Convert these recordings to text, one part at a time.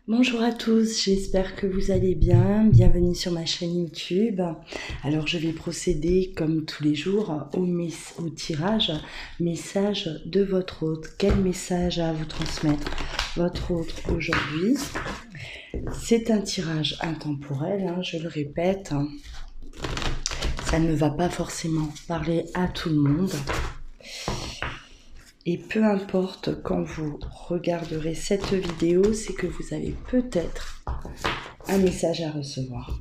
Bonjour à tous, j'espère que vous allez bien. Bienvenue sur ma chaîne YouTube. Alors je vais procéder comme tous les jours au tirage message de votre hôte. Quel message à vous transmettre votre hôte aujourd'hui? C'est un tirage intemporel, je le répète. Ça ne va pas forcément parler à tout le monde. Et peu importe quand vous regarderez cette vidéo, c'est que vous avez peut-être un message à recevoir.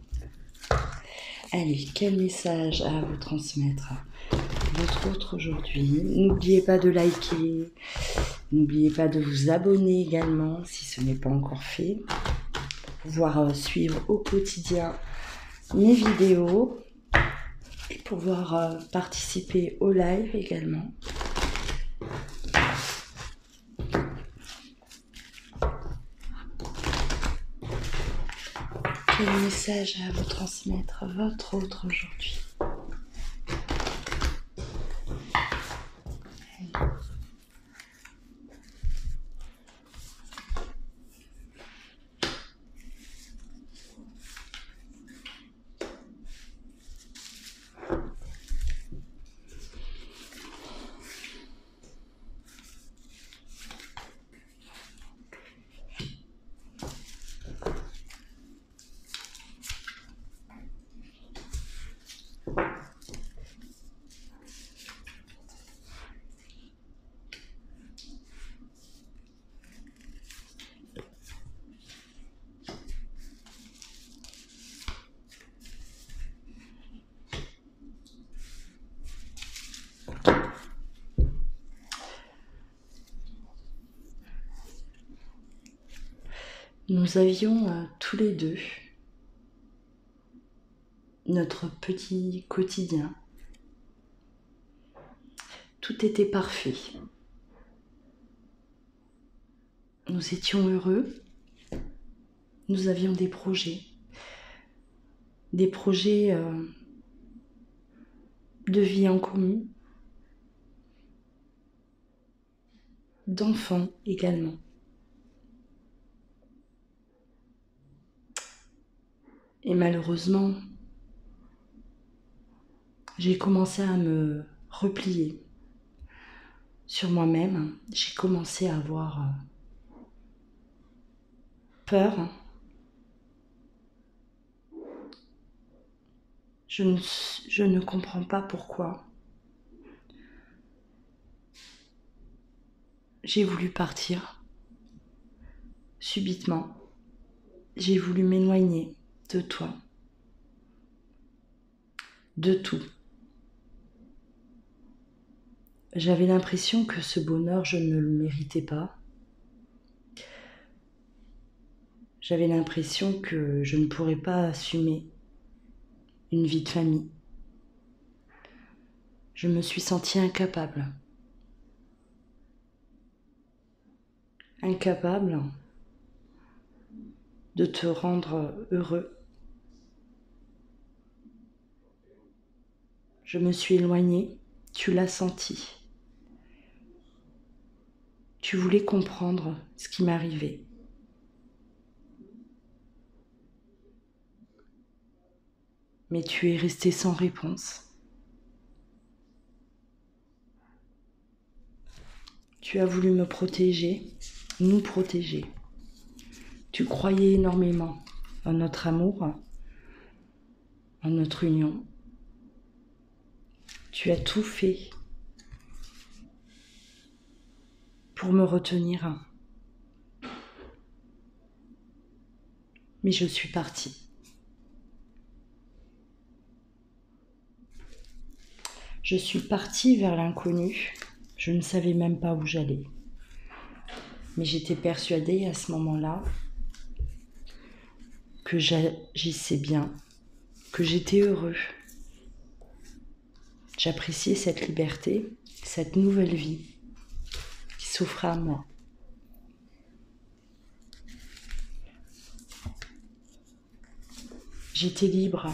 Allez, quel message à vous transmettre votre autre aujourd'hui? N'oubliez pas de liker, n'oubliez pas de vous abonner également si ce n'est pas encore fait, pour pouvoir suivre au quotidien mes vidéos et pouvoir participer au live également. Quel message à vous transmettre votre autre aujourd'hui? Nous avions tous les deux notre petit quotidien. Tout était parfait. Nous étions heureux. Nous avions des projets de vie en commun, d'enfants également. Et malheureusement, j'ai commencé à me replier sur moi-même. J'ai commencé à avoir peur. Je ne comprends pas pourquoi. J'ai voulu partir subitement. J'ai voulu m'éloigner de toi, de tout. J'avais l'impression que ce bonheur, je ne le méritais pas. J'avais l'impression que je ne pourrais pas assumer une vie de famille. Je me suis sentie incapable. Incapable de te rendre heureux. Je me suis éloignée, tu l'as senti. Tu voulais comprendre ce qui m'arrivait. Mais tu es resté sans réponse. Tu as voulu me protéger, nous protéger. Tu croyais énormément en notre amour, en notre union. Tu as tout fait pour me retenir. Mais je suis partie. Je suis partie vers l'inconnu. Je ne savais même pas où j'allais. Mais j'étais persuadée à ce moment-là que j'agissais bien, que j'étais heureux. J'appréciais cette liberté, cette nouvelle vie qui s'offrait à moi. J'étais libre.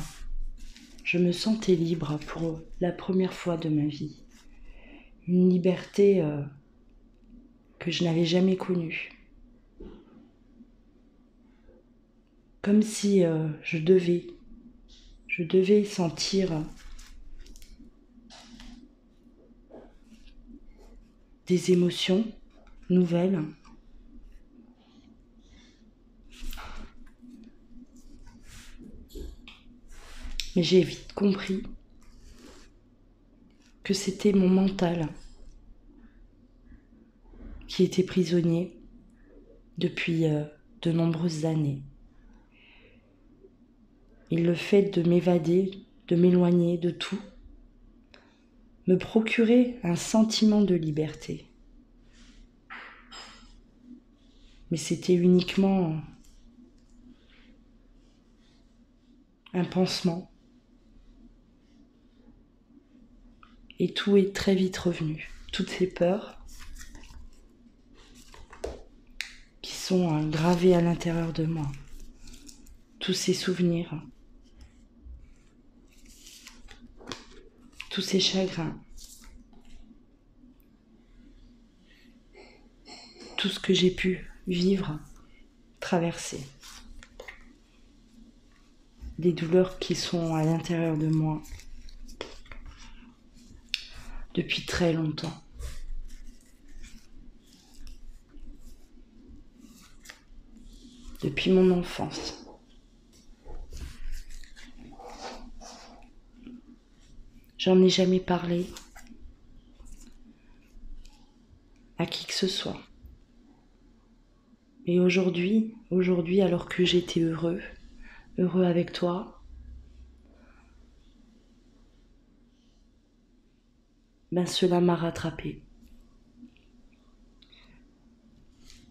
Je me sentais libre pour la première fois de ma vie. Une liberté que je n'avais jamais connue. comme si je devais sentir des émotions nouvelles. Mais j'ai vite compris que c'était mon mental qui était prisonnier depuis de nombreuses années. Et le fait de m'évader, de m'éloigner de tout, me procurait un sentiment de liberté. Mais c'était uniquement un pansement. Et tout est très vite revenu. Toutes ces peurs qui sont gravées à l'intérieur de moi. Tous ces souvenirs. Tous ces chagrins. Tout ce que j'ai pu vivre, traverser. Des douleurs qui sont à l'intérieur de moi depuis très longtemps. Depuis mon enfance. J'en ai jamais parlé à qui que ce soit. Et aujourd'hui, alors que j'étais heureux avec toi, ben cela m'a rattrapé.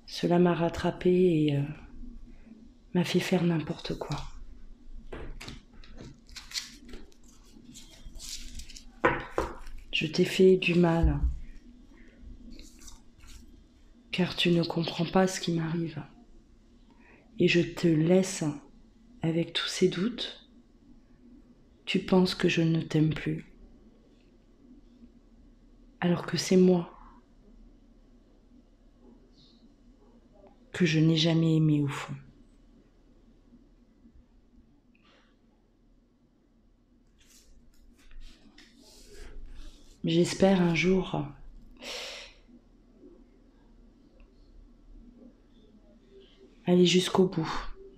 Cela m'a rattrapé et m'a fait faire n'importe quoi. Je t'ai fait du mal, car tu ne comprends pas ce qui m'arrive. Et je te laisse avec tous ces doutes. Tu penses que je ne t'aime plus, alors que c'est moi que je n'ai jamais aimé au fond. J'espère un jour aller jusqu'au bout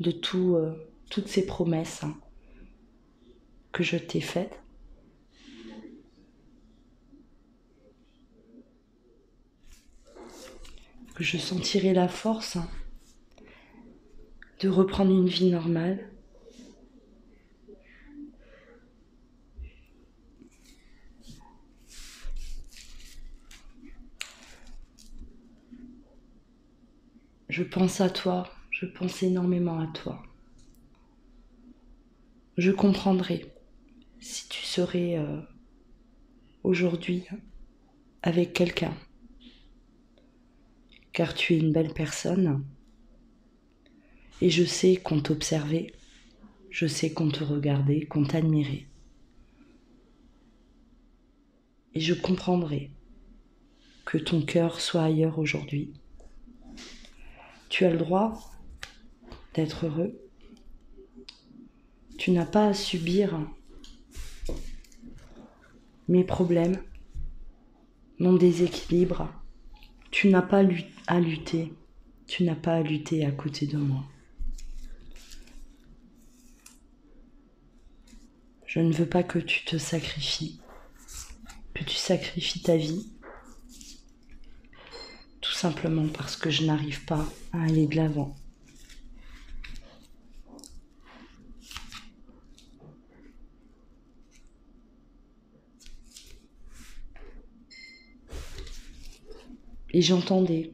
de toutes ces promesses que je t'ai faites. Que je sentirai la force de reprendre une vie normale. Je pense à toi, je pense énormément à toi. Je comprendrai si tu serais aujourd'hui avec quelqu'un, car tu es une belle personne et je sais qu'on t'observait, je sais qu'on te regardait, qu'on t'admirait. Et je comprendrai que ton cœur soit ailleurs aujourd'hui. Tu as le droit d'être heureux. Tu n'as pas à subir mes problèmes, mon déséquilibre. Tu n'as pas à lutter. Tu n'as pas à lutter à côté de moi. Je ne veux pas que tu te sacrifies, que tu sacrifies ta vie, tout simplement parce que je n'arrive pas à aller de l'avant. Et j'entendais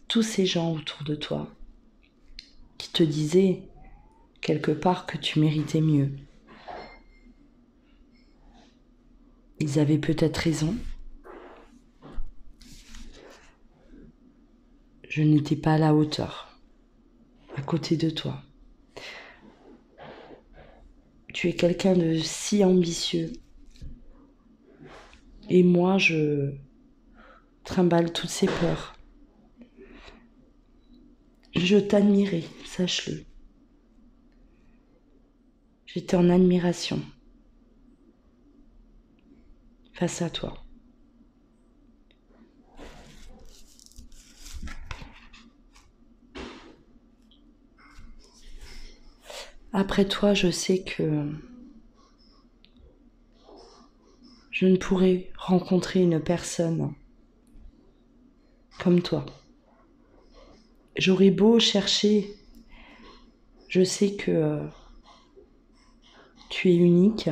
tous ces gens autour de toi qui te disaient quelque part que tu méritais mieux. Ils avaient peut-être raison. Je n'étais pas à la hauteur, à côté de toi. Tu es quelqu'un de si ambitieux. Et moi, je trimballe toutes ces peurs. Je t'admirais, sache-le. J'étais en admiration face à toi. Après toi, je sais que je ne pourrais rencontrer une personne comme toi. J'aurais beau chercher, je sais que tu es unique,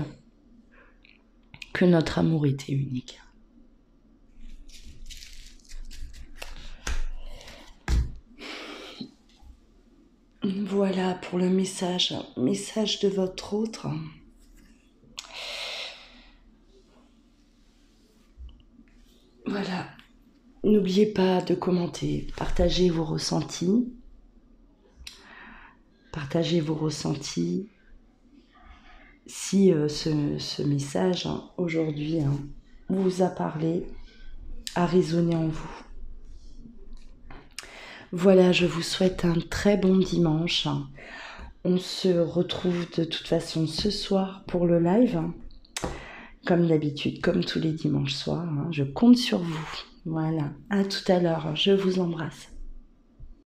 que notre amour était unique. Voilà pour le message de votre autre. Voilà, n'oubliez pas de commenter, partagez vos ressentis. Partagez vos ressentis. Si ce message aujourd'hui vous a parlé, a résonné en vous. Voilà, je vous souhaite un très bon dimanche. On se retrouve de toute façon ce soir pour le live. Comme d'habitude, comme tous les dimanches soirs. Je compte sur vous. Voilà, à tout à l'heure. Je vous embrasse.